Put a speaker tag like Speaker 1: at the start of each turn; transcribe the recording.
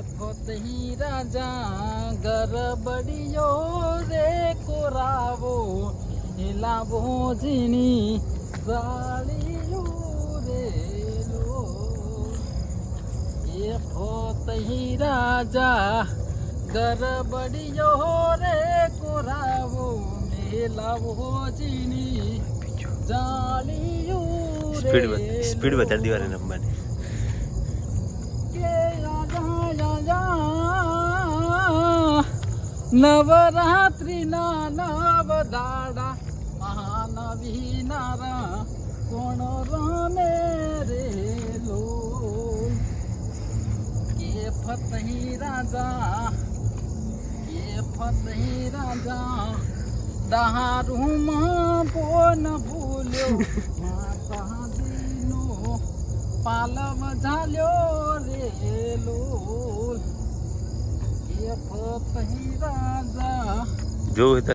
Speaker 1: ફતહી રાજા ગરબડિયો રે કોરાવો લાવો જીની સાળિયું રે લો એ ફતહી રાજા ગરબડિયો રે કોરાવો લાવો જીની જાળિયું રે
Speaker 2: સ્પીડ વધારે દીવાને રમવાની
Speaker 1: નવરાત્રી ના નવ દાડા મહાનવી નારા કોણ રમે રે લો કે ફતહી રાજા દારૂમાં પોન ભૂલ્યો માતાજીનો પાલવ ઝાલ્યો રે લો ફતહી રાજા
Speaker 2: જો